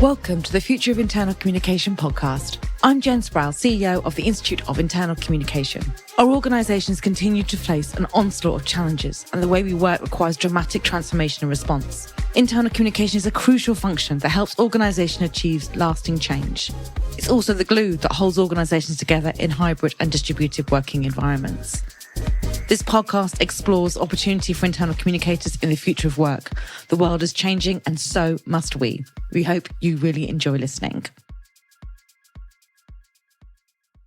Welcome to the Future of Internal Communication podcast. I'm Jen Sproul, CEO of the Institute of Internal Communication. Our organisations continue to face an onslaught of challenges, and the way we work requires dramatic transformation and response. Internal communication is a crucial function that helps organisations achieve lasting change. It's also the glue that holds organisations together in hybrid and distributed working environments. This podcast explores opportunity for internal communicators in the future of work. The world is changing, and so must we. We hope you really enjoy listening.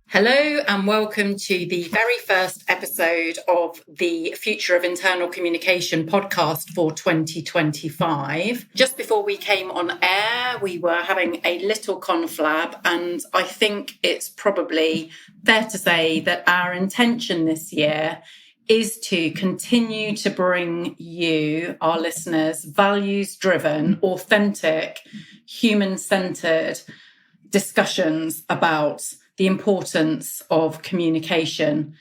Hello and welcome to the very first episode of the Future of Internal Communication podcast for 2025. Just before we came on air, we were having a little conflab, and I think it's probably fair to say that our intention this year is to continue to bring you, our listeners, values-driven, authentic, human-centred discussions about the importance of communication,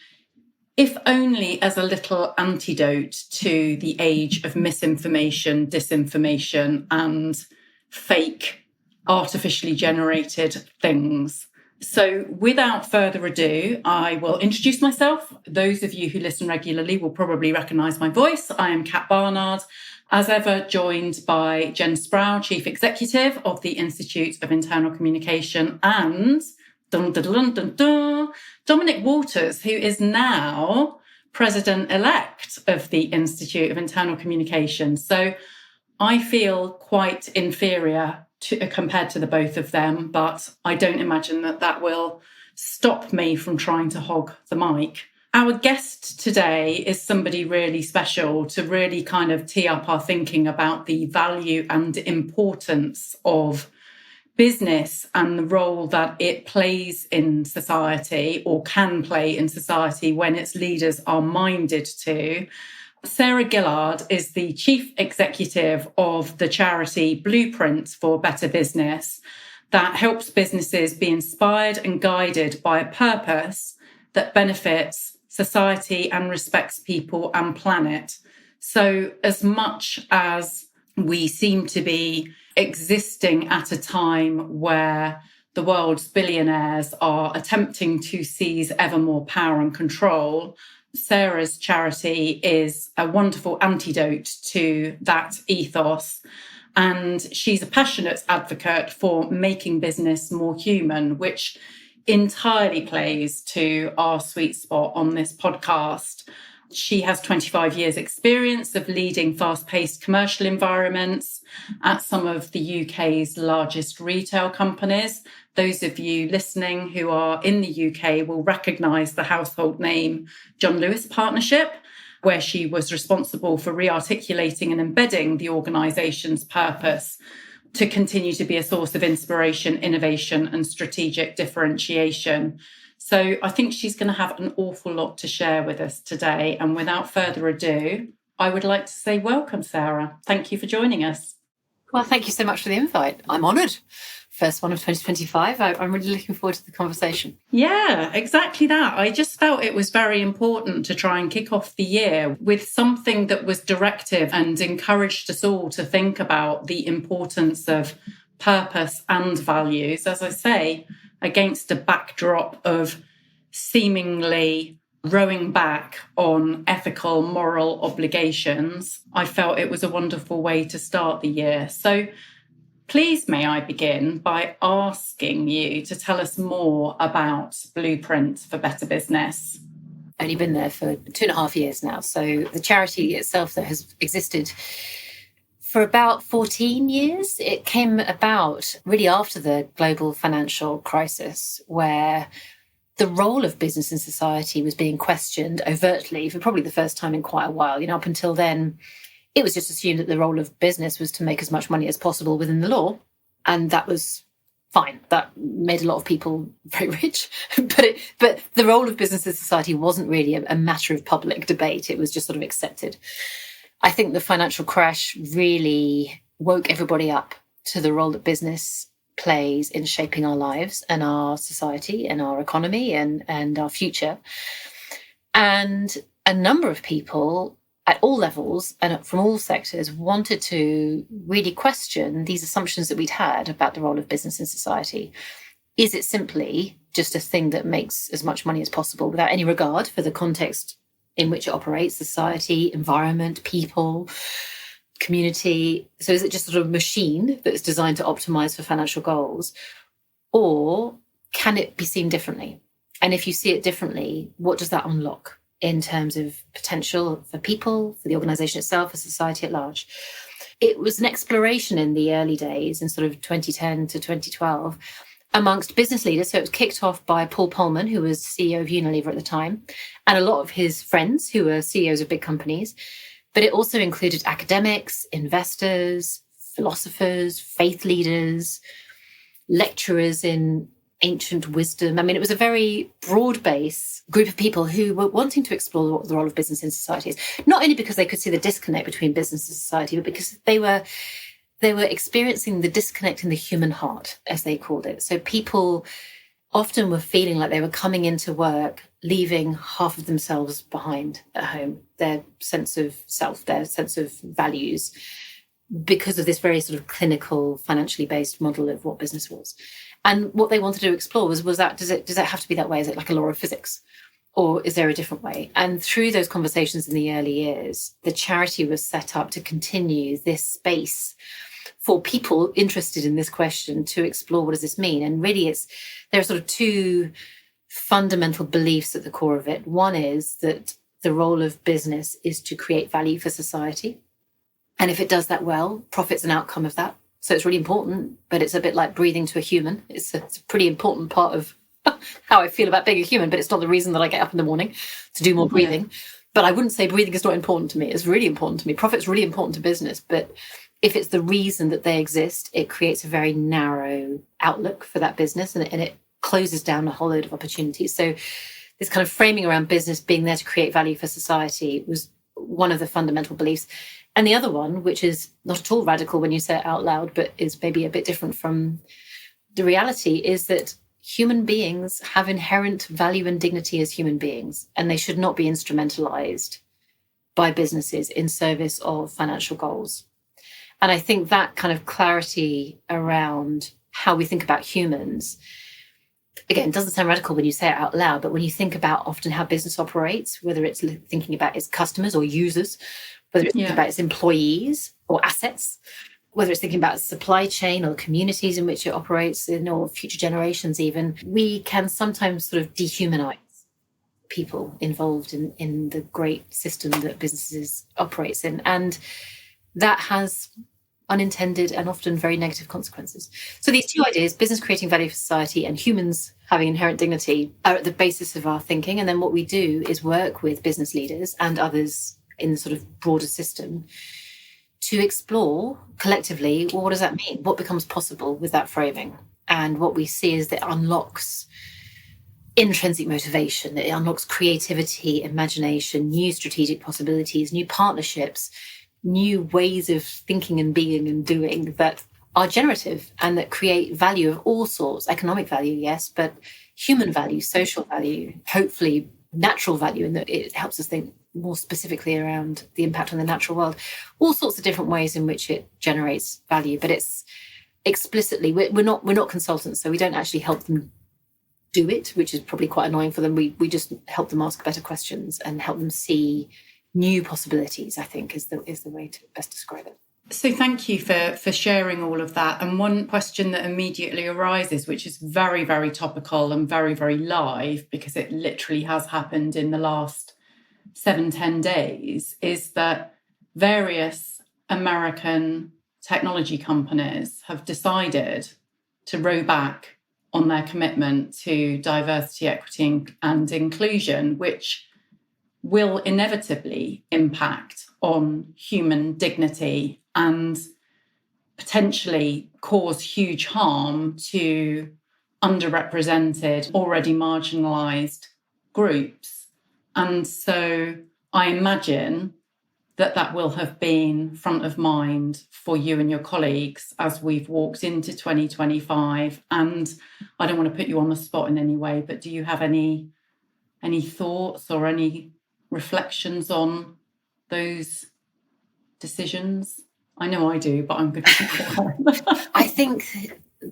if only as a little antidote to the age of misinformation, disinformation, and fake, artificially generated things. So without further ado, I will introduce myself. Those of you who listen regularly will probably recognise my voice. I am Kat Barnard, as ever joined by Jen Sproul, Chief Executive of the Institute of Internal Communication, and Dominic Waters, who is now President-elect of the Institute of Internal Communication. So I feel quite inferior compared to the both of them, but I don't imagine that will stop me from trying to hog the mic. Our guest today is somebody really special to really kind of tee up our thinking about the value and importance of business and the role that it plays in society, or can play in society, when its leaders are minded to. Sarah Gillard is the Chief Executive of the charity Blueprint for Better Business, that helps businesses be inspired and guided by a purpose that benefits society and respects people and planet. So as much as we seem to be existing at a time where the world's billionaires are attempting to seize ever more power and control, Sarah's charity is a wonderful antidote to that ethos. And she's a passionate advocate for making business more human, which entirely plays to our sweet spot on this podcast. She has 25 years experience of leading fast-paced commercial environments at some of the UK's largest retail companies. Those of you listening who are in the UK will recognise the household name John Lewis Partnership, where she was responsible for re-articulating and embedding the organisation's purpose to continue to be a source of inspiration, innovation and strategic differentiation. So I think she's going to have an awful lot to share with us today. And without further ado, I would like to say welcome, Sarah. Thank you for joining us. Well, thank you so much for the invite. I'm honoured. First one of 2025. I'm really looking forward to the conversation. Yeah, exactly that. I just felt it was very important to try and kick off the year with something that was directive and encouraged us all to think about the importance of purpose and values, as I say, against a backdrop of seemingly rowing back on ethical, moral obligations. I felt it was a wonderful way to start the year. So please, may I begin by asking you to tell us more about Blueprint for Better Business? Only been there for 2.5 years now. So the charity itself that has existed for about 14 years. It came about really after the global financial crisis, where the role of business in society was being questioned overtly for probably the first time in quite a while. Up until then, it was just assumed that the role of business was to make as much money as possible within the law. And that was fine. That made a lot of people very rich. But the role of business in society wasn't really a matter of public debate. It was just sort of accepted. I think the financial crash really woke everybody up to the role that business plays in shaping our lives and our society and our economy and our future. And a number of people at all levels and from all sectors wanted to really question these assumptions that we'd had about the role of business in society. Is it simply just a thing that makes as much money as possible without any regard for the context in which it operates, society, environment, people, community? So is it just sort of a machine that's designed to optimize for financial goals? Or can it be seen differently? And if you see it differently, what does that unlock in terms of potential for people, for the organisation itself, for society at large? It was an exploration in the early days, in sort of 2010 to 2012, amongst business leaders. So it was kicked off by Paul Polman, who was CEO of Unilever at the time, and a lot of his friends who were CEOs of big companies. But it also included academics, investors, philosophers, faith leaders, lecturers in ancient wisdom. I mean, it was a very broad-based group of people who were wanting to explore what the role of business in society is, not only because they could see the disconnect between business and society, but because they were experiencing the disconnect in the human heart, as they called it. So people often were feeling like they were coming into work, leaving half of themselves behind at home, their sense of self, their sense of values, because of this very sort of clinical, financially based model of what business was. And what they wanted to explore was that, does it have to be that way? Is it like a law of physics? Or is there a different way? And through those conversations in the early years, the charity was set up to continue this space for people interested in this question to explore, what does this mean? And really there are sort of two fundamental beliefs at the core of it. One is that the role of business is to create value for society. And if it does that well, profit's an outcome of that. So it's really important, but it's a bit like breathing to a human. It's a pretty important part of how I feel about being a human, but it's not the reason that I get up in the morning to do more breathing. Yeah. But I wouldn't say breathing is not important to me. It's really important to me. Profit's really important to business. But if it's the reason that they exist, it creates a very narrow outlook for that business, and it closes down a whole load of opportunities. So this kind of framing around business being there to create value for society was one of the fundamental beliefs. And the other one, which is not at all radical when you say it out loud, but is maybe a bit different from the reality, is that human beings have inherent value and dignity as human beings, and they should not be instrumentalized by businesses in service of financial goals. And I think that kind of clarity around how we think about humans, again, it doesn't sound radical when you say it out loud, but when you think about often how business operates, whether it's thinking about its customers or users, whether it's thinking about its employees or assets, whether it's thinking about its supply chain or communities in which it operates in, or future generations even, we can sometimes sort of dehumanize people involved in the great system that businesses operates in. And that has unintended and often very negative consequences. So these two ideas, business creating value for society and humans having inherent dignity, are at the basis of our thinking. And then what we do is work with business leaders and others in the sort of broader system to explore collectively, well, what does that mean? What becomes possible with that framing? And what we see is that it unlocks intrinsic motivation, it unlocks creativity, imagination, new strategic possibilities, new partnerships, new ways of thinking and being and doing that are generative and that create value of all sorts. Economic value, yes, but human value, social value, hopefully natural value, in that it helps us think more specifically around the impact on the natural world. All sorts of different ways in which it generates value, but it's explicitly, we're not consultants, so we don't actually help them do it, which is probably quite annoying for them. We just help them ask better questions and help them see new possibilities, I think is the way to best describe it. So thank you for sharing all of that. And one question that immediately arises, which is very, very topical and very, very live, because it literally has happened in the last 7-10 days, is that various American technology companies have decided to row back on their commitment to diversity, equity, and inclusion, which will inevitably impact on human dignity and potentially cause huge harm to underrepresented, already marginalised groups. And so I imagine that will have been front of mind for you and your colleagues as we've walked into 2025. And I don't want to put you on the spot in any way, but do you have any thoughts or any reflections on those decisions? I know I do, but I'm going to I think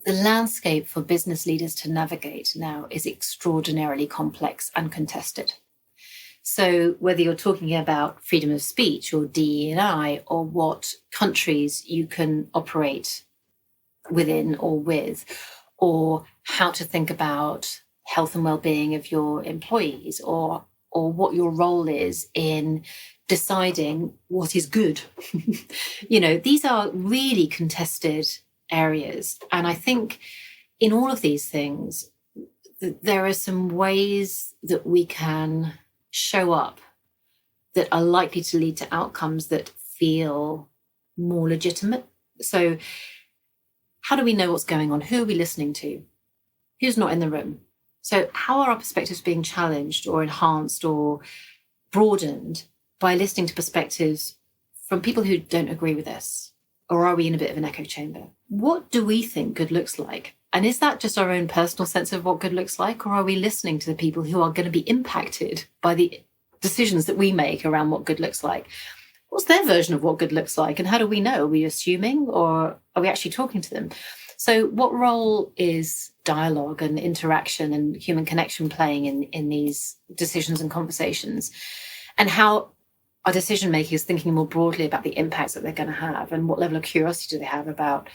the landscape for business leaders to navigate now is extraordinarily complex and contested. So whether you're talking about freedom of speech or DE&I, or what countries you can operate within or with, or how to think about health and well-being of your employees, or what your role is in deciding what is good. These are really contested areas. And I think in all of these things, there are some ways that we can show up that are likely to lead to outcomes that feel more legitimate. So how do we know what's going on? Who are we listening to? Who's not in the room? So how are our perspectives being challenged or enhanced or broadened by listening to perspectives from people who don't agree with us? Or are we in a bit of an echo chamber? What do we think good looks like? And is that just our own personal sense of what good looks like? Or are we listening to the people who are going to be impacted by the decisions that we make around what good looks like? What's their version of what good looks like? And how do we know? Are we assuming, or are we actually talking to them? So what role is dialogue and interaction and human connection playing in these decisions and conversations? And how are decision makers thinking more broadly about the impacts that they're going to have, and what level of curiosity do they have about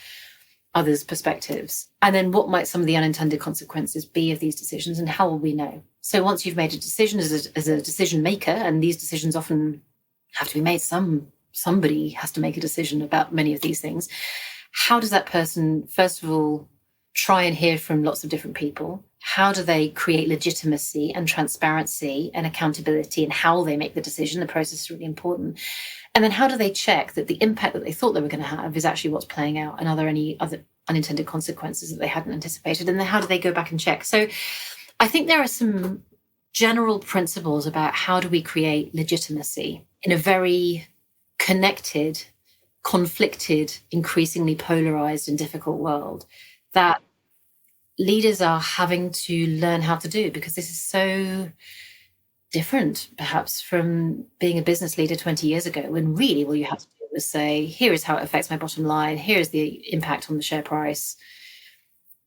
others' perspectives? And then what might some of the unintended consequences be of these decisions, and how will we know? So once you've made a decision as a decision maker, and these decisions often have to be made, somebody has to make a decision about many of these things. How does that person, first of all, try and hear from lots of different people? How do they create legitimacy and transparency and accountability in how they make the decision? The process is really important. And then how do they check that the impact that they thought they were going to have is actually what's playing out, and are there any other unintended consequences that they hadn't anticipated? And then how do they go back and check? So I think there are some general principles about how do we create legitimacy in a very connected, conflicted, increasingly polarized and difficult world that leaders are having to learn how to do, because this is so different perhaps from being a business leader 20 years ago, when really all you had to do was say, here is how it affects my bottom line, here is the impact on the share price,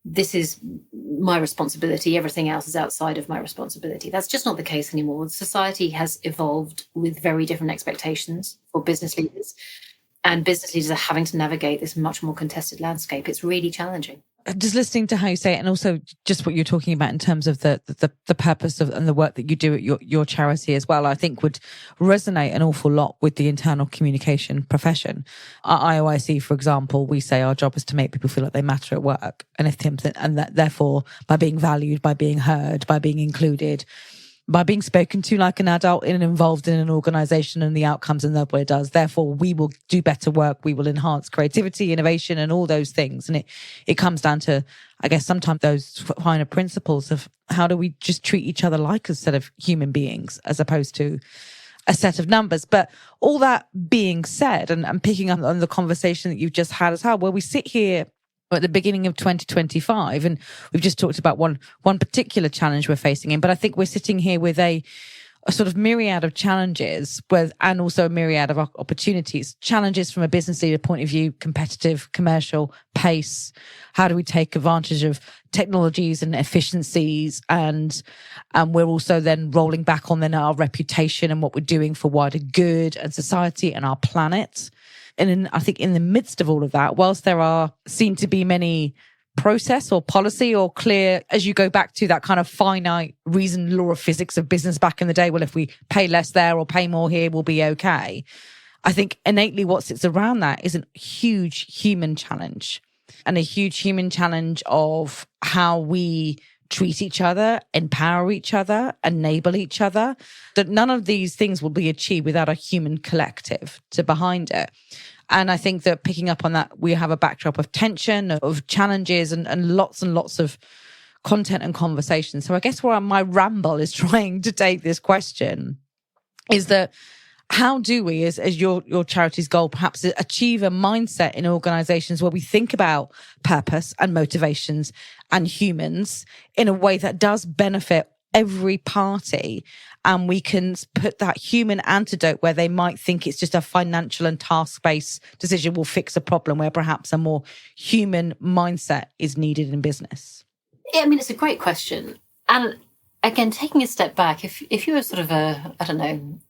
this is my responsibility, everything else is outside of my responsibility. That's just not the case anymore. Society has evolved with very different expectations for business leaders, and business leaders are having to navigate this much more contested landscape. It's really challenging. Just listening to how you say it, and also just what you're talking about in terms of the purpose of and the work that you do at your charity as well, I think would resonate an awful lot with the internal communication profession. At IOIC, for example, we say our job is to make people feel like they matter at work, and that therefore by being valued, by being heard, by being included, by being spoken to like an adult and involved in an organisation and the outcomes and what it does. Therefore, we will do better work. We will enhance creativity, innovation, and all those things. And it comes down to, I guess, sometimes those finer principles of how do we just treat each other like a set of human beings as opposed to a set of numbers. But all that being said, and picking up on the conversation that you've just had as well, where we sit here at the beginning of 2025, and we've just talked about one particular challenge we're facing in, but I think we're sitting here with a sort of myriad of challenges and also a myriad of opportunities. Challenges from a business leader point of view: competitive, commercial, pace. How do we take advantage of technologies and efficiencies? And we're also then rolling back on then our reputation and what we're doing for wider good and society and our planet. And I think in the midst of all of that, whilst there are seen to be many process or policy or clear, as you go back to that kind of finite reason law of physics of business back in the day, well, if we pay less there or pay more here, we'll be okay. I think innately what sits around that is a huge human challenge, and a huge human challenge of how we treat each other, empower each other, enable each other. That none of these things will be achieved without a human collective behind it. And I think that picking up on that, we have a backdrop of tension, of challenges, and lots of content and conversation. So I guess where my ramble is trying to take this question is that how do we, as your charity's goal, perhaps achieve a mindset in organisations where we think about purpose and motivations and humans in a way that does benefit every party, and we can put that human antidote where they might think it's just a financial and task-based decision will fix a problem, where perhaps a more human mindset is needed in business? Yeah, I mean, it's a great question. And again, taking a step back, if you were sort of an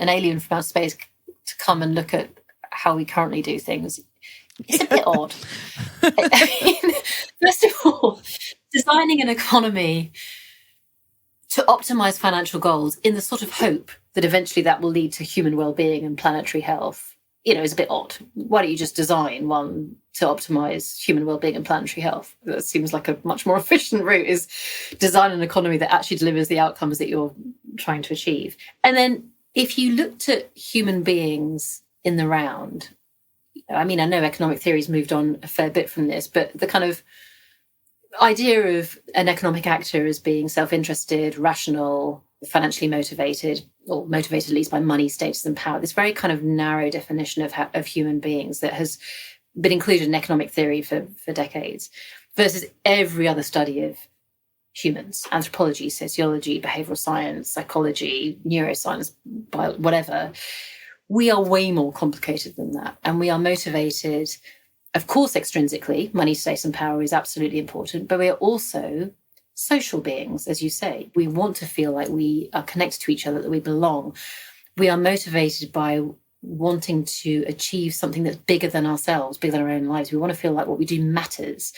alien from outer space to come and look at how we currently do things, it's a bit odd. I mean, first of all, designing an economy to optimize financial goals in the sort of hope that eventually that will lead to human well-being and planetary health, is a bit odd. Why don't you just design one to optimize human well-being and planetary health? That seems like a much more efficient route, is design an economy that actually delivers the outcomes that you're trying to achieve. And then if you looked at human beings in the round, I mean, I know economic theory's moved on a fair bit from this, but the kind of idea of an economic actor as being self-interested, rational, financially motivated, or motivated at least by money, status and power, this very kind of narrow definition of human beings that has been included in economic theory for decades, versus every other study of humans, anthropology, sociology, behavioral science, psychology, neuroscience, whatever. We are way more complicated than that. And we are motivated, of course, extrinsically. Money, status and power is absolutely important, but we are also social beings, as you say. We want to feel like we are connected to each other, that we belong. We are motivated by wanting to achieve something that's bigger than ourselves, bigger than our own lives. We want to feel like what we do matters.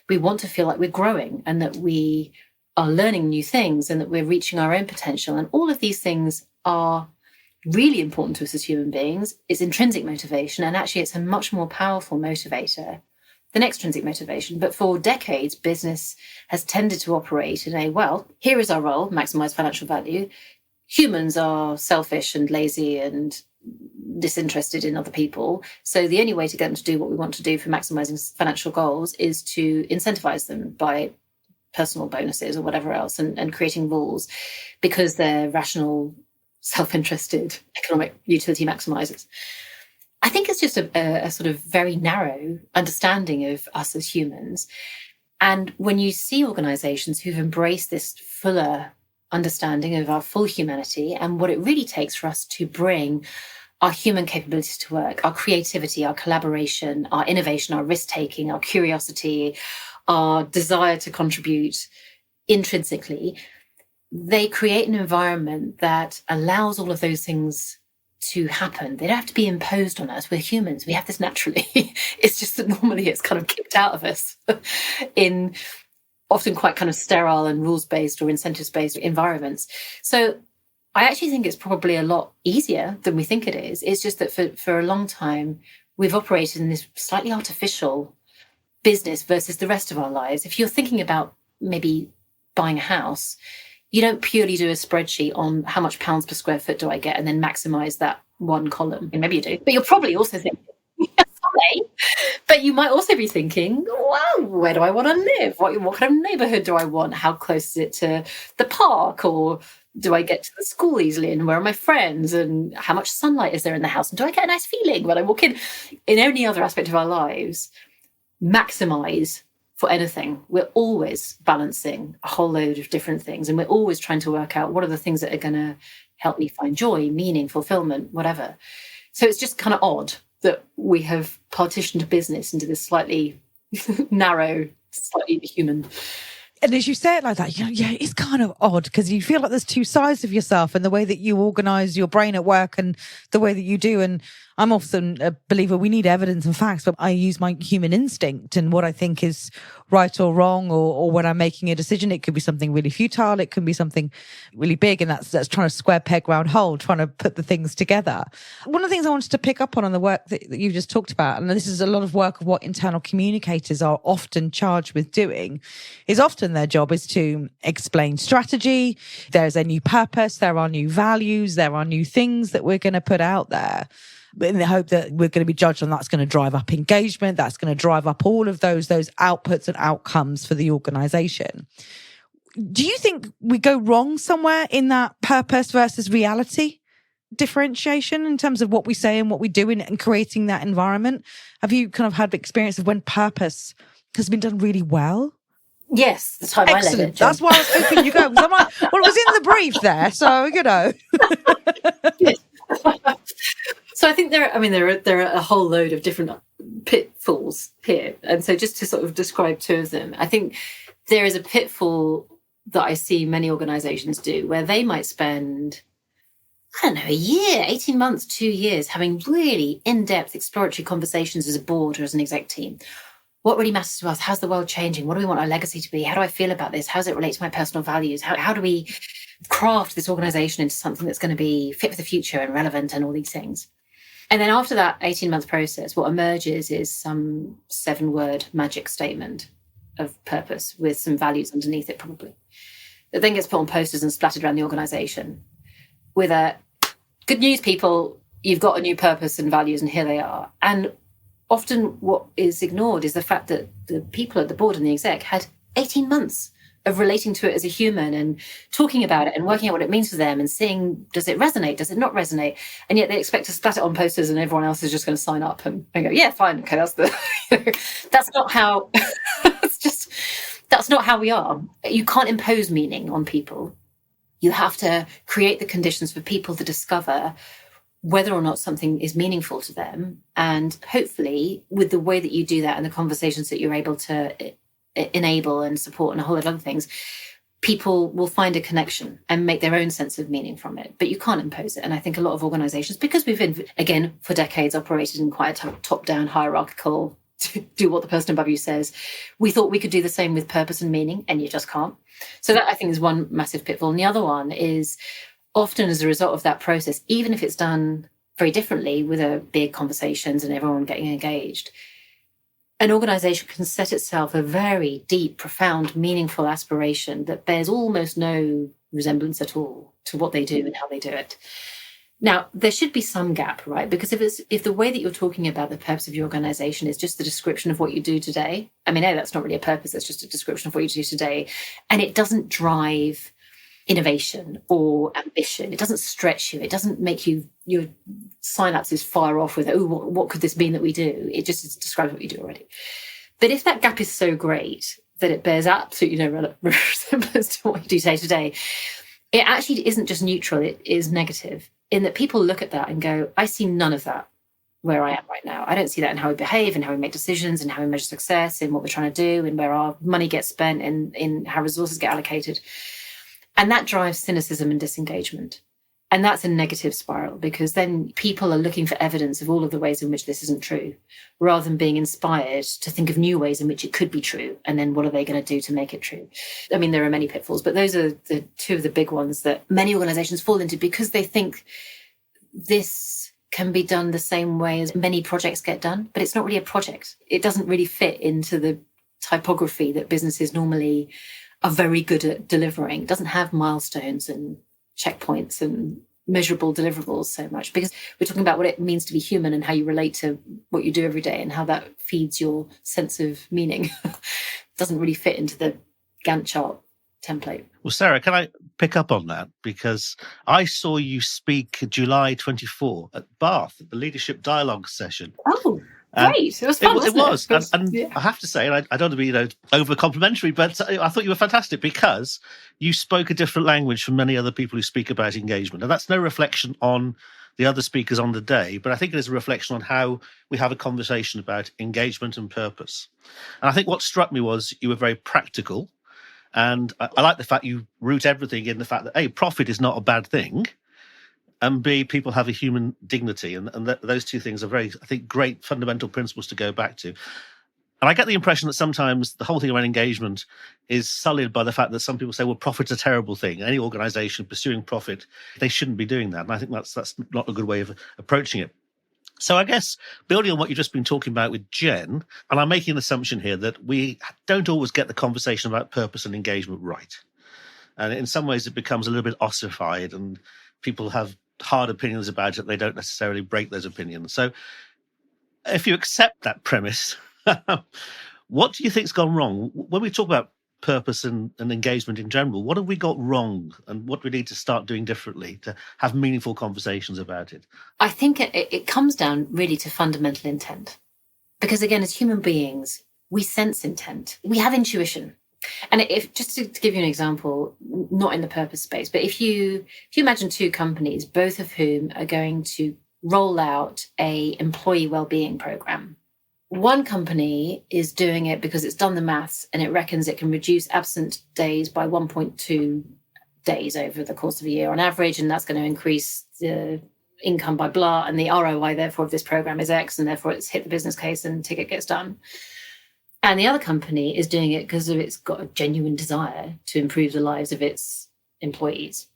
We want to feel like we're growing and that we are learning new things and that we're reaching our own potential. And all of these things are really important to us as human beings. It's intrinsic motivation, and actually it's a much more powerful motivator than extrinsic motivation. But for decades, business has tended to operate in here is our role, maximize financial value. Humans are selfish and lazy and disinterested in other people. So the only way to get them to do what we want to do for maximizing financial goals is to incentivize them by personal bonuses or whatever else, and creating rules because they're rational, self-interested economic utility maximizers. I think it's just a sort of very narrow understanding of us as humans. And when you see organizations who've embraced this fuller understanding of our full humanity and what it really takes for us to bring our human capabilities to work, our creativity, our collaboration, our innovation, our risk-taking, our curiosity, our desire to contribute intrinsically, they create an environment that allows all of those things to happen. They don't have to be imposed on us. We're humans. We have this naturally. It's just that normally it's kind of kicked out of us in often quite kind of sterile and rules-based or incentives-based environments. So I actually think it's probably a lot easier than we think it is. It's just that for a long time, we've operated in this slightly artificial business versus the rest of our lives. If you're thinking about maybe buying a house, you don't purely do a spreadsheet on how much pounds per square foot do I get and then maximize that one column. And maybe you do, but you're probably also thinking, but you might also be thinking, well, where do I want to live? What kind of neighborhood do I want? How close is it to the park? Or do I get to the school easily? And where are my friends? And how much sunlight is there in the house? And do I get a nice feeling when I walk in? In any other aspect of our lives, maximize for anything. We're always balancing a whole load of different things. And we're always trying to work out what are the things that are going to help me find joy, meaning, fulfillment, whatever. So it's just kind of odd that we have partitioned business into this slightly narrow, slightly human. And as you say it like that, it's kind of odd because you feel like there's two sides of yourself and the way that you organise your brain at work and the way that you do. And I'm often a believer we need evidence and facts, but I use my human instinct and what I think is right or wrong, or when I'm making a decision, it could be something really futile, it can be something really big, and that's trying to square peg round hole, trying to put the things together. One of the things I wanted to pick up on the work that you've just talked about, and this is a lot of work of what internal communicators are often charged with doing, is often their job is to explain strategy. There's a new purpose, there are new values, there are new things that we're going to put out there, in the hope that we're going to be judged on that's going to drive up engagement, that's going to drive up all of those outputs and outcomes for the organisation. Do you think we go wrong somewhere in that purpose versus reality differentiation in terms of what we say and what we do in creating that environment? Have you kind of had the experience of when purpose has been done really well? Yes, the time I led it. That's why I was hoping you go. Because I'm like, well, it was in the brief there, so So I think there are a whole load of different pitfalls here, and so just to sort of describe two of them, I think there is a pitfall that I see many organisations do, where they might spend, I don't know, a year, 18 months, 2 years, having really in-depth exploratory conversations as a board or as an exec team. What really matters to us? How's the world changing? What do we want our legacy to be? How do I feel about this? How does it relate to my personal values? How do we craft this organisation into something that's going to be fit for the future and relevant and all these things? And then after that 18-month process, what emerges is some 7-word magic statement of purpose with some values underneath it, probably. That then gets put on posters and splattered around the organisation with a, good news, people, you've got a new purpose and values and here they are. And often what is ignored is the fact that the people at the board and the exec had 18 months of relating to it as a human and talking about it and working out what it means for them and seeing, does it resonate? Does it not resonate? And yet they expect to splat it on posters and everyone else is just going to sign up and go, yeah, fine. Okay, that's not how, that's not how we are. You can't impose meaning on people. You have to create the conditions for people to discover whether or not something is meaningful to them. And hopefully with the way that you do that and the conversations that you're able to enable and support and a whole lot of other things, people will find a connection and make their own sense of meaning from it. But you can't impose it. And I think a lot of organisations, because we've been, again, for decades operated in quite a top-down hierarchical, do what the person above you says, we thought we could do the same with purpose and meaning, and you just can't. So that, I think, is one massive pitfall. And the other one is often as a result of that process, even if it's done very differently with a big conversations and everyone getting engaged, an organisation can set itself a very deep, profound, meaningful aspiration that bears almost no resemblance at all to what they do and how they do it. Now, there should be some gap, right? Because if the way that you're talking about the purpose of your organisation is just the description of what you do today, I mean, no, that's not really a purpose, that's just a description of what you do today, and it doesn't drive innovation or ambition, it doesn't stretch you, it doesn't make your synapses fire off with, oh, what could this mean that we do? It just describes what you do already. But if that gap is so great that it bears absolutely no resemblance to what you do day to day, it actually isn't just neutral, it is negative, in that people look at that and go, I see none of that where I am right now. I don't see that in how we behave and how we make decisions and how we measure success and what we're trying to do and where our money gets spent and in how resources get allocated. And that drives cynicism and disengagement. And that's a negative spiral, because then people are looking for evidence of all of the ways in which this isn't true, rather than being inspired to think of new ways in which it could be true. And then what are they going to do to make it true? I mean, there are many pitfalls, but those are the two of the big ones that many organizations fall into because they think this can be done the same way as many projects get done, but it's not really a project. It doesn't really fit into the typography that businesses normally are very good at delivering. It doesn't have milestones and checkpoints and measurable deliverables so much, because we're talking about what it means to be human and how you relate to what you do every day and how that feeds your sense of meaning. It doesn't really fit into the Gantt chart template. Well, Sarah, can I pick up on that? Because I saw you speak July 24 at Bath at the Leadership Dialogue session. Oh, great. It was fun, it was. But, and yeah. I have to say, and I don't want to be over complimentary, but I thought you were fantastic because you spoke a different language from many other people who speak about engagement. And that's no reflection on the other speakers on the day, but I think it is a reflection on how we have a conversation about engagement and purpose. And I think what struck me was you were very practical. And I like the fact you root everything in the fact that, A, profit is not a bad thing, and B, people have a human dignity. And those two things are very, I think, great fundamental principles to go back to. And I get the impression that sometimes the whole thing around engagement is sullied by the fact that some people say, well, profit's a terrible thing. Any organisation pursuing profit, they shouldn't be doing that. And I think that's not a good way of approaching it. So I guess building on what you've just been talking about with Jen, and I'm making an assumption here that we don't always get the conversation about purpose and engagement right. And in some ways it becomes a little bit ossified and people have hard opinions about it. They don't necessarily break those opinions. So if you accept that premise, what do you think's gone wrong? When we talk about purpose and engagement in general, what have we got wrong and what we need to start doing differently to have meaningful conversations about it? I think it comes down really to fundamental intent. Because again, as human beings, we sense intent. We have intuition. And if just to give you an example, not in the purpose space, but if you imagine two companies, both of whom are going to roll out a employee wellbeing program. One company is doing it because it's done the maths and it reckons it can reduce absent days by 1.2 days over the course of a year on average, and that's going to increase the income by blah, and the ROI therefore of this program is X, and therefore it's hit the business case and ticket gets done. And the other company is doing it because it's got a genuine desire to improve the lives of its employees.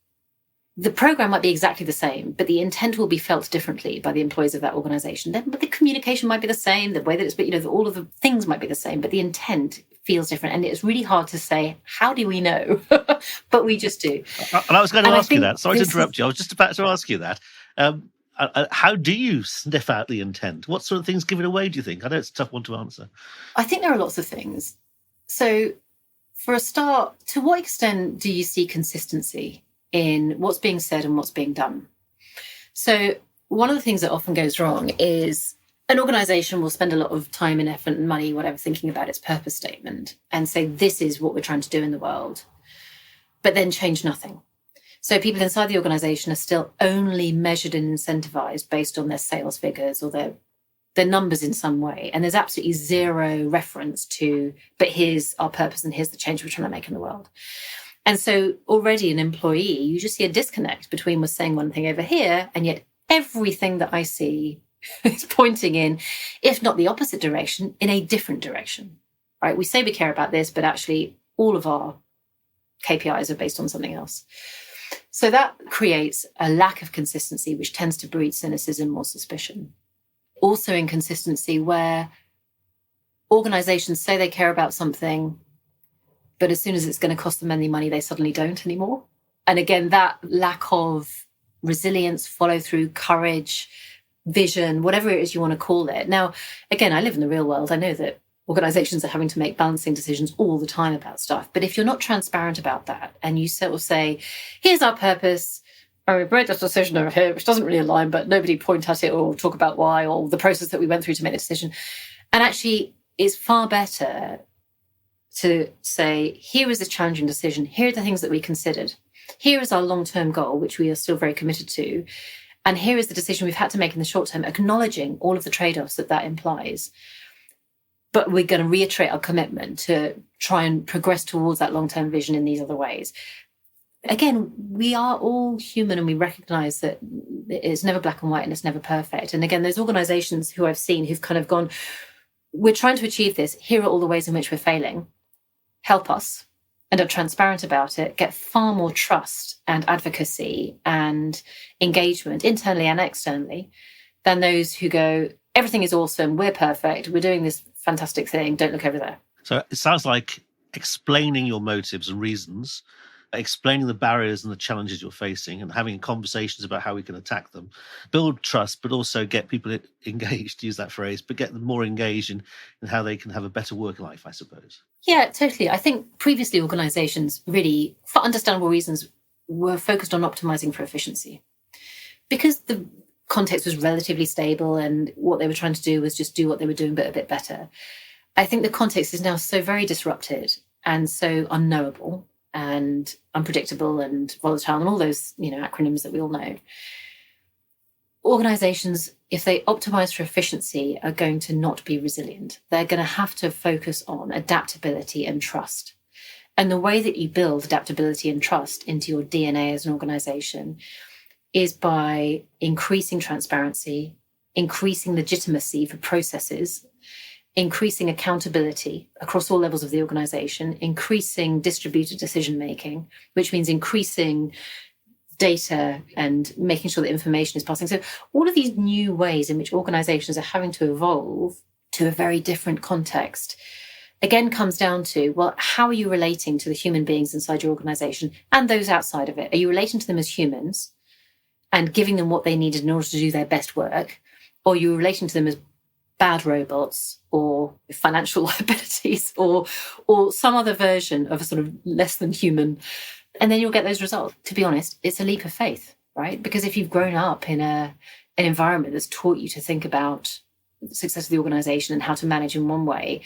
The program might be exactly the same, but the intent will be felt differently by the employees of that organization. But the communication might be the same, the way that it's, all of the things might be the same, but the intent feels different. And it's really hard to say, how do we know? But we just do. And I was going to ask you that. Sorry to interrupt you. I was just about to ask you that. How do you sniff out the intent? What sort of things give it away, do you think? I know it's a tough one to answer. I think there are lots of things. So for a start, to what extent do you see consistency in what's being said and what's being done? So one of the things that often goes wrong is an organization will spend a lot of time and effort and money, whatever, thinking about its purpose statement and say, this is what we're trying to do in the world, but then change nothing. So people inside the organization are still only measured and incentivized based on their sales figures or their numbers in some way. And there's absolutely zero reference to, but here's our purpose and here's the change we're trying to make in the world. And so already an employee, you just see a disconnect between we're saying one thing over here, and yet everything that I see is pointing in, if not the opposite direction, in a different direction, right? We say we care about this, but actually all of our KPIs are based on something else. So that creates a lack of consistency, which tends to breed cynicism or suspicion. Also inconsistency where organizations say they care about something, but as soon as it's going to cost them any money, they suddenly don't anymore. And again, that lack of resilience, follow through, courage, vision, whatever it is you want to call it. Now, again, I live in the real world. I know that organizations are having to make balancing decisions all the time about stuff. But if you're not transparent about that and you sort of say, here's our purpose, and we've made this decision over here, which doesn't really align, but nobody point at it or talk about why or the process that we went through to make the decision. And actually, it's far better to say, here is a challenging decision. Here are the things that we considered. Here is our long-term goal, which we are still very committed to. And here is the decision we've had to make in the short term, acknowledging all of the trade-offs that implies. But we're going to reiterate our commitment to try and progress towards that long-term vision in these other ways. Again, we are all human and we recognize that it's never black and white and it's never perfect. And again, those organizations who I've seen who've kind of gone, we're trying to achieve this. Here are all the ways in which we're failing. Help us. And are transparent about it, get far more trust and advocacy and engagement internally and externally than those who go, everything is awesome, we're perfect, we're doing this fantastic thing, don't look over there. So it sounds like explaining your motives and reasons, explaining the barriers and the challenges you're facing and having conversations about how we can attack them, build trust, but also get people engaged, to use that phrase, but get them more engaged in how they can have a better work life, I suppose. Yeah, totally. I think previously organizations really, for understandable reasons, were focused on optimizing for efficiency. Because the context was relatively stable and what they were trying to do was just do what they were doing, but a bit better. I think the context is now so very disrupted and so unknowable and unpredictable and volatile and all those, acronyms that we all know. Organizations, if they optimize for efficiency, are going to not be resilient. They're going to have to focus on adaptability and trust. And the way that you build adaptability and trust into your DNA as an organization is by increasing transparency, increasing legitimacy for processes, increasing accountability across all levels of the organization, increasing distributed decision-making, which means increasing data and making sure that information is passing. So all of these new ways in which organizations are having to evolve to a very different context, again, comes down to, well, how are you relating to the human beings inside your organization and those outside of it? Are you relating to them as humans and giving them what they needed in order to do their best work? Or are you relating to them as bad robots or financial liabilities or some other version of a sort of less than human? And then you'll get those results. To be honest, it's a leap of faith, right? Because if you've grown up in an environment that's taught you to think about the success of the organization and how to manage in one way,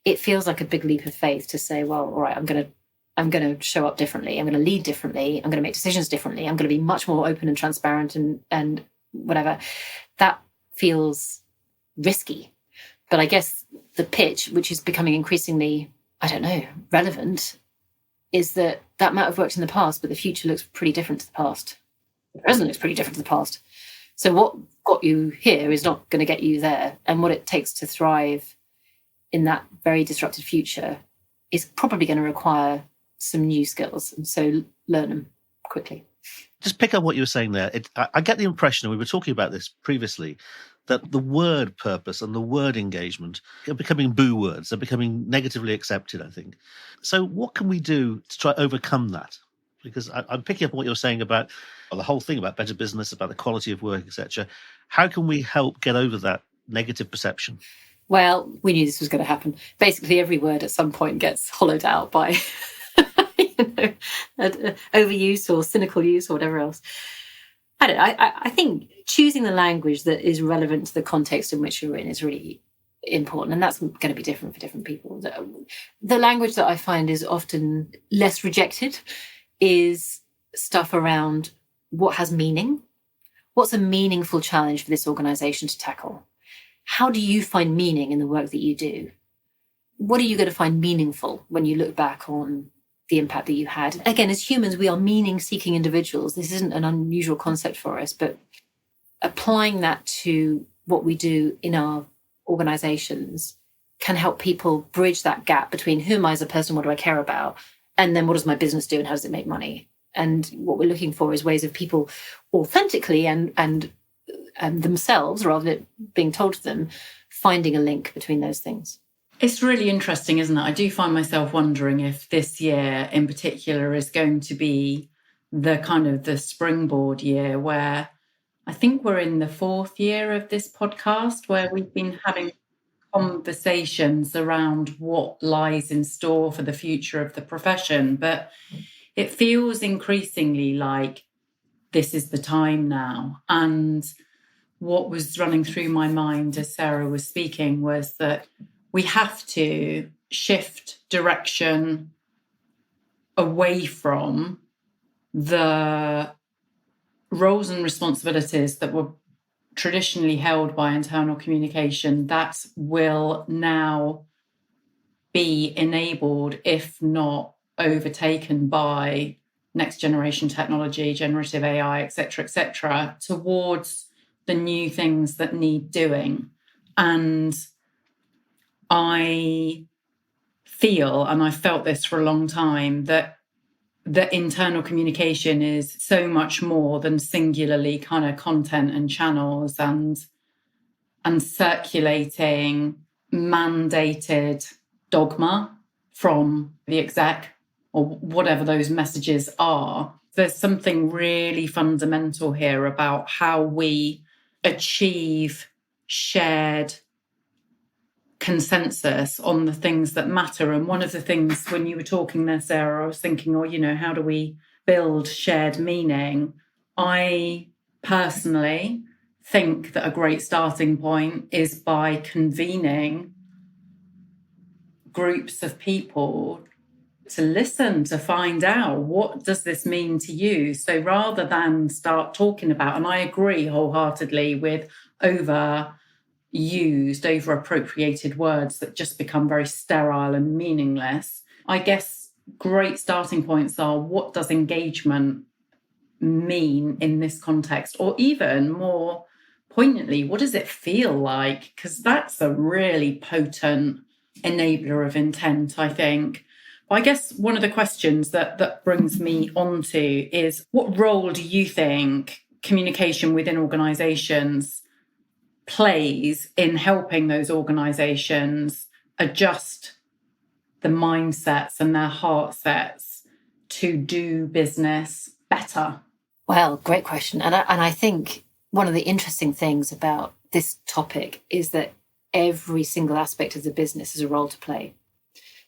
it feels like a big leap of faith to say, well, all right, I'm going to show up differently. I'm going to lead differently. I'm going to make decisions differently. I'm going to be much more open and transparent and whatever. That feels risky. But I guess the pitch, which is becoming increasingly, relevant, is that might have worked in the past, but the future looks pretty different to the past. The present looks pretty different to the past. So what got you here is not going to get you there. And what it takes to thrive in that very disrupted future is probably going to require some new skills. And so learn them quickly. Just pick up what you were saying there. I get the impression, and we were talking about this previously, that the word purpose and the word engagement are becoming boo words. They're becoming negatively accepted, I think. So what can we do to try to overcome that? Because I'm picking up on what you're saying about the whole thing about better business, about the quality of work, etc. How can we help get over that negative perception? Well, we knew this was going to happen. Basically, every word at some point gets hollowed out by overuse or cynical use or whatever else. I think choosing the language that is relevant to the context in which you're in is really important, and that's going to be different for different people. The language that I find is often less rejected is stuff around what has meaning. What's a meaningful challenge for this organisation to tackle? How do you find meaning in the work that you do? What are you going to find meaningful when you look back on the impact that you had? Again, as humans, we are meaning-seeking individuals. This isn't an unusual concept for us, but applying that to what we do in our organisations can help people bridge that gap between who am I as a person, what do I care about, and then what does my business do and how does it make money? And what we're looking for is ways of people authentically and themselves, rather than it being told to them, finding a link between those things. It's really interesting, isn't it? I do find myself wondering if this year in particular is going to be the kind of the springboard year, where I think we're in the 4th year of this podcast, where we've been having conversations around what lies in store for the future of the profession. But it feels increasingly like this is the time now. And what was running through my mind as Sarah was speaking was that we have to shift direction away from the roles and responsibilities that were traditionally held by internal communication that will now be enabled, if not overtaken, by next generation technology, generative AI, et cetera, towards the new things that need doing. And I feel, and I felt this for a long time, that internal communication is so much more than singularly kind of content and channels and circulating mandated dogma from the exec or whatever those messages are. There's something really fundamental here about how we achieve shared consensus on the things that matter. And one of the things, when you were talking there, Sarah, I was thinking, how do we build shared meaning? I personally think that a great starting point is by convening groups of people to listen, to find out, what does this mean to you? So rather than start talking about, and I agree wholeheartedly with over-appropriated words that just become very sterile and meaningless, I guess great starting points are, what does engagement mean in this context? Or even more poignantly, what does it feel like? Because that's a really potent enabler of intent, I think. I guess one of the questions that brings me onto is, what role do you think communication within organisations plays in helping those organisations adjust the mindsets and their heart sets to do business better? Well, great question. And I think one of the interesting things about this topic is that every single aspect of the business has a role to play.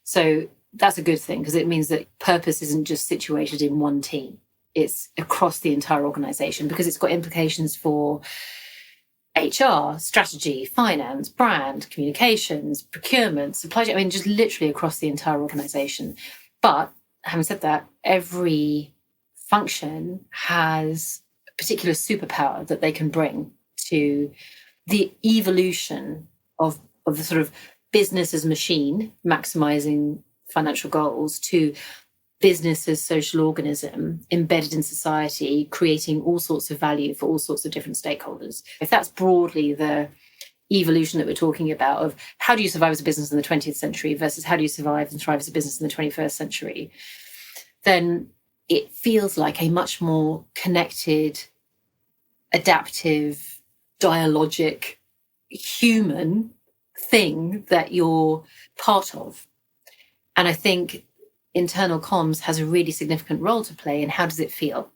So that's a good thing, because it means that purpose isn't just situated in one team. It's across the entire organisation, because it's got implications for HR, strategy, finance, brand, communications, procurement, supply chain, I mean, just literally across the entire organization. But having said that, every function has a particular superpower that they can bring to the evolution of the sort of business as machine, maximizing financial goals, to business as social organism embedded in society, creating all sorts of value for all sorts of different stakeholders. If that's broadly the evolution that we're talking about of how do you survive as a business in the 20th century versus how do you survive and thrive as a business in the 21st century, then it feels like a much more connected, adaptive, dialogic, human thing that you're part of. And I think internal comms has a really significant role to play in how does it feel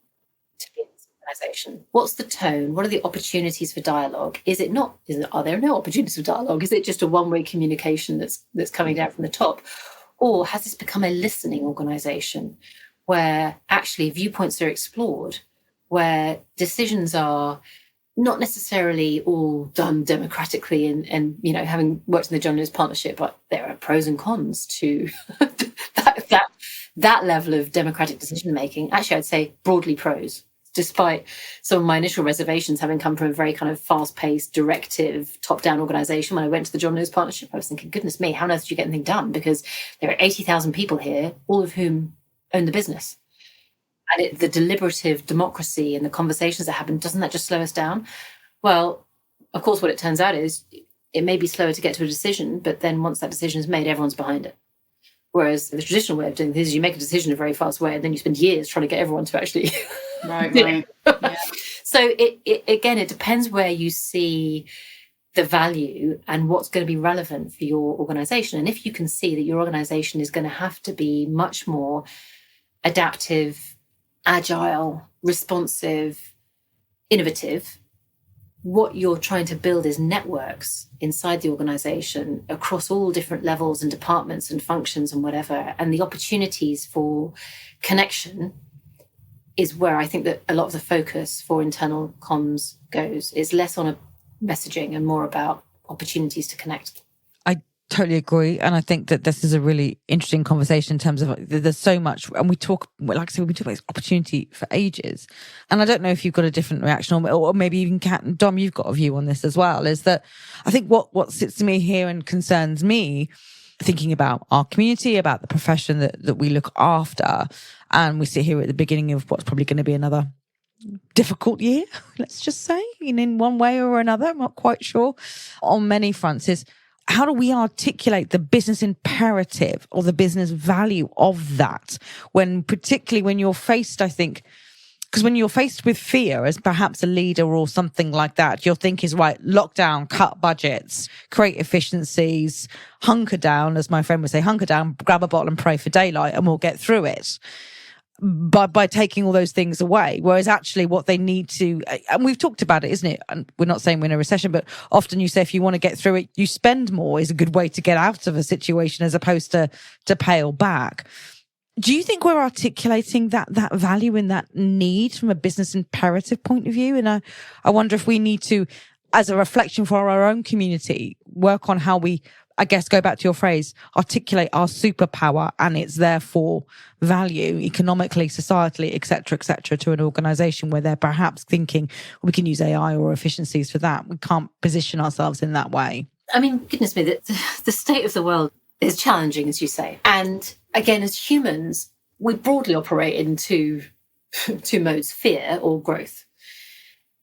to be in this organisation? What's the tone? What are the opportunities for dialogue? Are there no opportunities for dialogue? Is it just a one-way communication that's coming down from the top? Or has this become a listening organisation where actually viewpoints are explored, where decisions are not necessarily all done democratically and having worked in the John Lewis Partnership, but there are pros and cons to that level of democratic decision making. Actually, I'd say broadly pros, despite some of my initial reservations having come from a very kind of fast-paced, directive, top-down organisation. When I went to the John Lewis Partnership, I was thinking, goodness me, how on earth do you get anything done? Because there are 80,000 people here, all of whom own the business. And the deliberative democracy and the conversations that happen, doesn't that just slow us down? Well, of course, what it turns out is it may be slower to get to a decision, but then once that decision is made, everyone's behind it. Whereas the traditional way of doing this is you make a decision in a very fast way and then you spend years trying to get everyone to actually... Right. Yeah. So it depends where you see the value and what's going to be relevant for your organisation. And if you can see that your organisation is going to have to be much more adaptive, agile, responsive, innovative, what you're trying to build is networks inside the organization across all different levels and departments and functions and whatever. And the opportunities for connection is where I think that a lot of the focus for internal comms goes. It's less on a messaging and more about opportunities to connect. Totally agree. And I think that this is a really interesting conversation in terms of there's so much, and we talk, like I said, we've been talking about this opportunity for ages. And I don't know if you've got a different reaction or maybe even Kat and Dom, you've got a view on this as well, is that I think what sits to me here and concerns me, thinking about our community, about the profession that we look after, and we sit here at the beginning of what's probably going to be another difficult year, let's just say, in one way or another, I'm not quite sure, on many fronts, is how do we articulate the business imperative or the business value of that particularly when you're faced, I think, because when you're faced with fear as perhaps a leader or something like that, your think is, right, lockdown, cut budgets, create efficiencies, hunker down, as my friend would say, hunker down, grab a bottle and pray for daylight and we'll get through it. By taking all those things away, whereas actually what they need to, and we've talked about it, isn't it? And we're not saying we're in a recession, but often you say if you want to get through it, you spend more is a good way to get out of a situation as opposed to pale back. Do you think we're articulating that value and that need from a business imperative point of view? And I wonder if we need to, as a reflection for our own community, work on how we, I guess, go back to your phrase, articulate our superpower and its therefore value economically, societally, et cetera, to an organisation where they're perhaps thinking we can use AI or efficiencies for that. We can't position ourselves in that way. I mean, goodness me, the state of the world is challenging, as you say. And again, as humans, we broadly operate in two modes, fear or growth.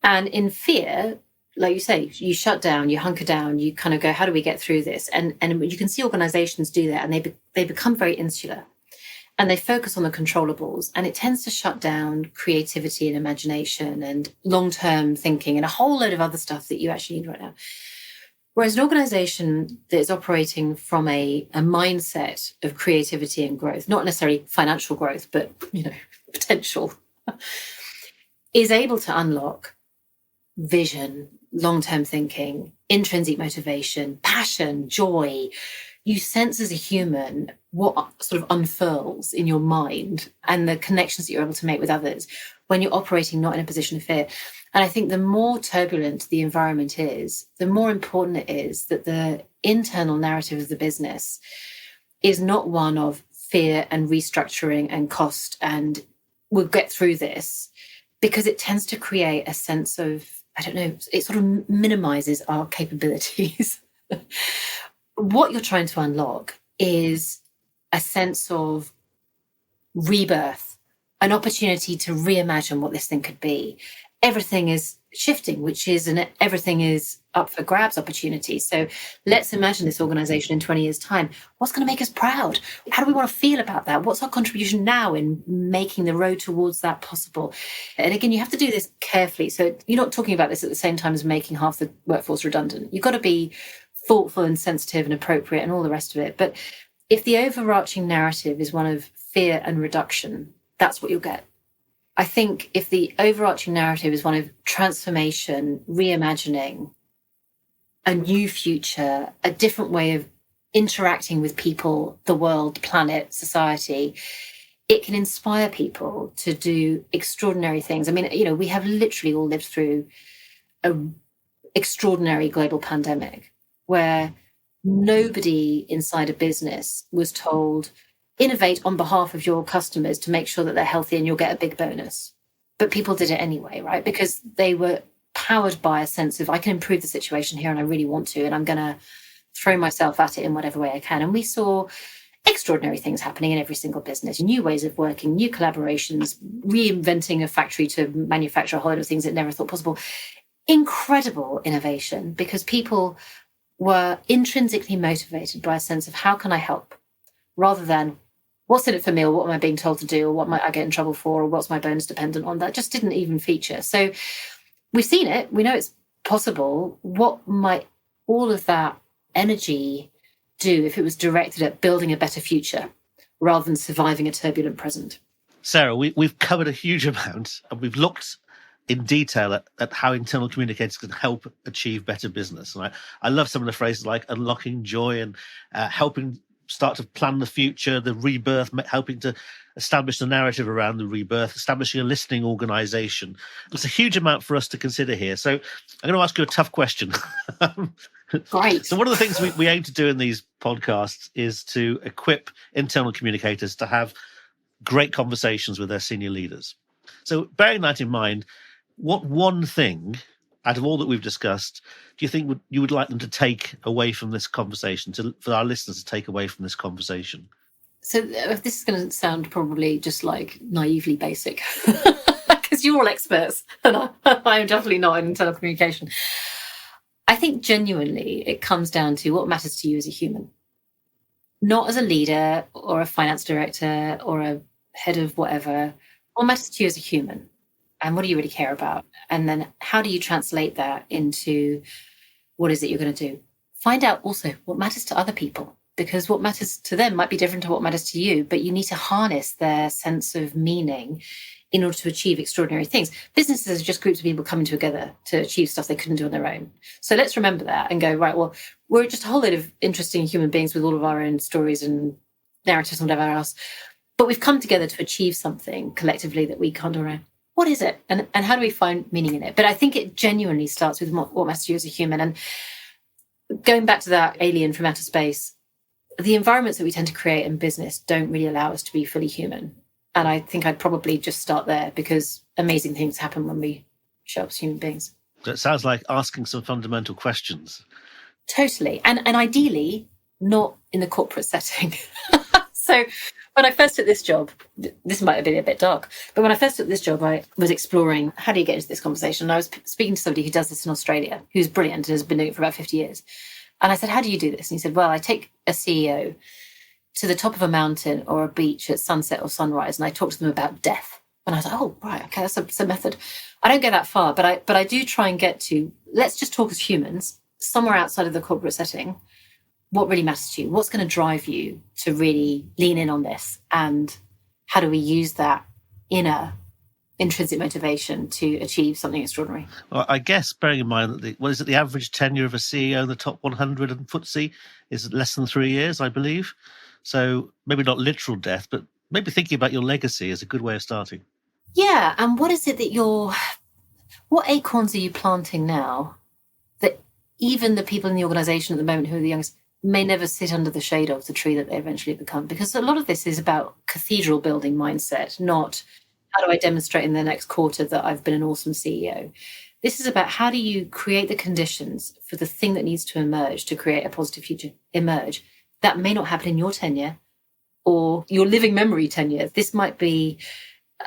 And in fear, like you say, you shut down, you hunker down, you kind of go, how do we get through this? And you can see organizations do that, and they become very insular and they focus on the controllables, and it tends to shut down creativity and imagination and long-term thinking and a whole load of other stuff that you actually need right now. Whereas an organization that is operating from a mindset of creativity and growth, not necessarily financial growth, but, potential, is able to unlock vision, long-term thinking, intrinsic motivation, passion, joy. You sense as a human what sort of unfurls in your mind and the connections that you're able to make with others when you're operating not in a position of fear. And I think the more turbulent the environment is, the more important it is that the internal narrative of the business is not one of fear and restructuring and cost and we'll get through this, because it tends to create a sense of, I don't know, it sort of minimizes our capabilities. What you're trying to unlock is a sense of rebirth, an opportunity to reimagine what this thing could be. Everything is shifting, which is an everything is up for grabs opportunity. So let's imagine this organization in 20 years' time. What's going to make us proud? How do we want to feel about that? What's our contribution now in making the road towards that possible? And again, you have to do this carefully. So you're not talking about this at the same time as making half the workforce redundant. You've got to be thoughtful and sensitive and appropriate and all the rest of it. But if the overarching narrative is one of fear and reduction, that's what you'll get. I think if the overarching narrative is one of transformation, reimagining, a new future, a different way of interacting with people, the world, the planet, society, it can inspire people to do extraordinary things. I mean, we have literally all lived through an extraordinary global pandemic where nobody inside a business was told, innovate on behalf of your customers to make sure that they're healthy and you'll get a big bonus. But people did it anyway, right? Because they were powered by a sense of, I can improve the situation here and I really want to, and I'm going to throw myself at it in whatever way I can. And we saw extraordinary things happening in every single business, new ways of working, new collaborations, reinventing a factory to manufacture a whole lot of things that never thought possible. Incredible innovation, because people were intrinsically motivated by a sense of how can I help, rather than what's in it for me, or what am I being told to do, or what might I get in trouble for, or what's my bonus dependent on. That just didn't even feature. So we've seen it. We know it's possible. What might all of that energy do if it was directed at building a better future rather than surviving a turbulent present? Sarah, we've covered a huge amount, and we've looked in detail at how internal communicators can help achieve better business. And I love some of the phrases like unlocking joy and helping start to plan the future, the rebirth, helping to establish the narrative around the rebirth, establishing a listening organisation. There's a huge amount for us to consider here. So I'm going to ask you a tough question. Great. So one of the things we aim to do in these podcasts is to equip internal communicators to have great conversations with their senior leaders. So bearing that in mind, what one thing out of all that we've discussed do you think you would like them to take away from this conversation, for our listeners to take away from this conversation? So this is going to sound probably just like naively basic, because you're all experts and I am definitely not in internal communication. I think genuinely it comes down to what matters to you as a human, not as a leader or a finance director or a head of whatever. What matters to you as a human, and what do you really care about? And then how do you translate that into what is it you're going to do? Find out also what matters to other people, because what matters to them might be different to what matters to you, but you need to harness their sense of meaning in order to achieve extraordinary things. Businesses are just groups of people coming together to achieve stuff they couldn't do on their own. So let's remember that and go, right, well, we're just a whole load of interesting human beings with all of our own stories and narratives and whatever else. But we've come together to achieve something collectively that we can't do on our own. What is it? And how do we find meaning in it? But I think it genuinely starts with what matters to you as a human. And going back to that alien from outer space, the environments that we tend to create in business don't really allow us to be fully human. And I think I'd probably just start there, because amazing things happen when we show up as human beings. So it sounds like asking some fundamental questions. Totally. And ideally, not in the corporate setting. So when I first took this job, this might have been a bit dark, but when I first took this job, I was exploring, how do you get into this conversation? And I was speaking to somebody who does this in Australia, who's brilliant and has been doing it for about 50 years. And I said, how do you do this? And he said, well, I take a CEO to the top of a mountain or a beach at sunset or sunrise, and I talk to them about death. And I was like, oh, right, okay, that's a method. I don't go that far, but I do try and get to, let's just talk as humans, somewhere outside of the corporate setting. What really matters to you? What's going to drive you to really lean in on this? And how do we use that inner intrinsic motivation to achieve something extraordinary? Well, I guess bearing in mind that the average tenure of a CEO in the top 100 and FTSE is less than 3 years, I believe. So maybe not literal death, but maybe thinking about your legacy is a good way of starting. Yeah. And what is it that you're What acorns are you planting now that even the people in the organisation at the moment who are the youngest may never sit under the shade of the tree that they eventually become? Because a lot of this is about cathedral building mindset, not how do I demonstrate in the next quarter that I've been an awesome CEO. This is about how do you create the conditions for the thing that needs to emerge to create a positive future emerge. That may not happen in your tenure or your living memory tenure. This might be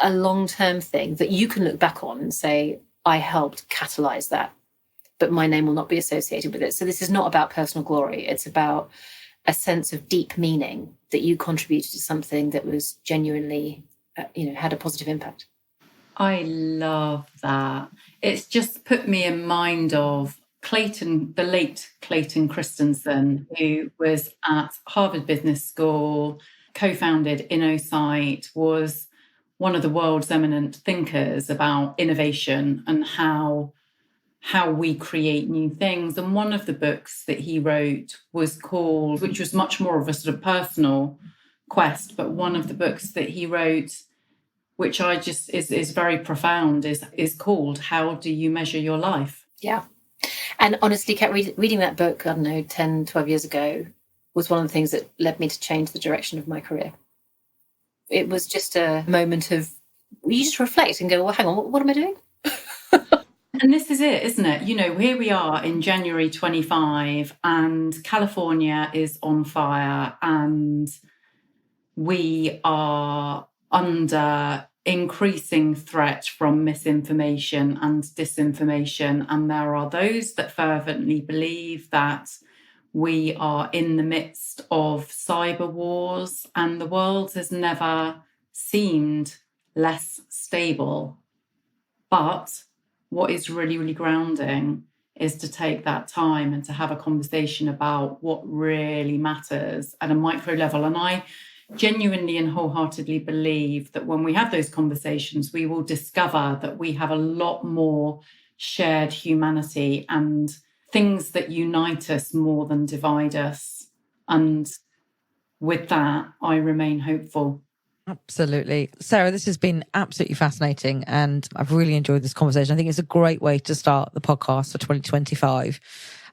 a long-term thing that you can look back on and say, I helped catalyze that, but my name will not be associated with it. So this is not about personal glory. It's about a sense of deep meaning that you contributed to something that was genuinely, had a positive impact. I love that. It's just put me in mind of the late Clayton Christensen, who was at Harvard Business School, co-founded InnoSight, was one of the world's eminent thinkers about innovation and how we create new things. And one of the books that he wrote was called, which was much more of a sort of personal quest, but one of the books that he wrote, which is very profound, is called How Do You Measure Your Life? Yeah. And honestly, Kat, reading that book, 10, 12 years ago, was one of the things that led me to change the direction of my career. It was just a moment of, you just reflect and go, well, hang on, what am I doing? And this is it, isn't it? Here we are in January 25 and California is on fire and we are under increasing threat from misinformation and disinformation. And there are those that fervently believe that we are in the midst of cyber wars and the world has never seemed less stable. But what is really, really grounding is to take that time and to have a conversation about what really matters at a micro level. And I genuinely and wholeheartedly believe that when we have those conversations, we will discover that we have a lot more shared humanity and things that unite us more than divide us. And with that, I remain hopeful. Absolutely. Sarah, this has been absolutely fascinating and I've really enjoyed this conversation. I think it's a great way to start the podcast for 2025.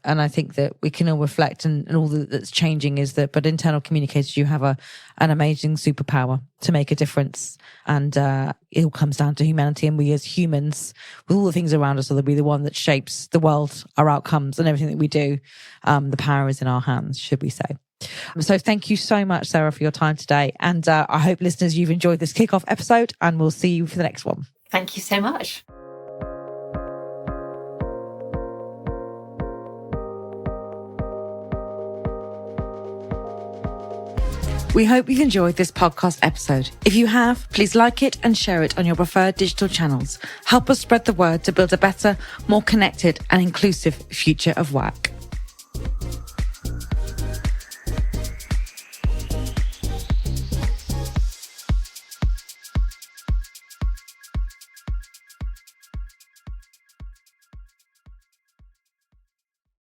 And I think that we can all reflect and all that's changing is that, but internal communicators, you have an amazing superpower to make a difference. And it all comes down to humanity. And we as humans, with all the things around us, will be the one that shapes the world, our outcomes and everything that we do. The power is in our hands, should we say. So thank you so much, Sarah, for your time today. And I hope, listeners, you've enjoyed this kickoff episode and we'll see you for the next one. Thank you so much. We hope you've enjoyed this podcast episode. If you have, please like it and share it on your preferred digital channels. Help us spread the word to build a better, more connected and inclusive future of work.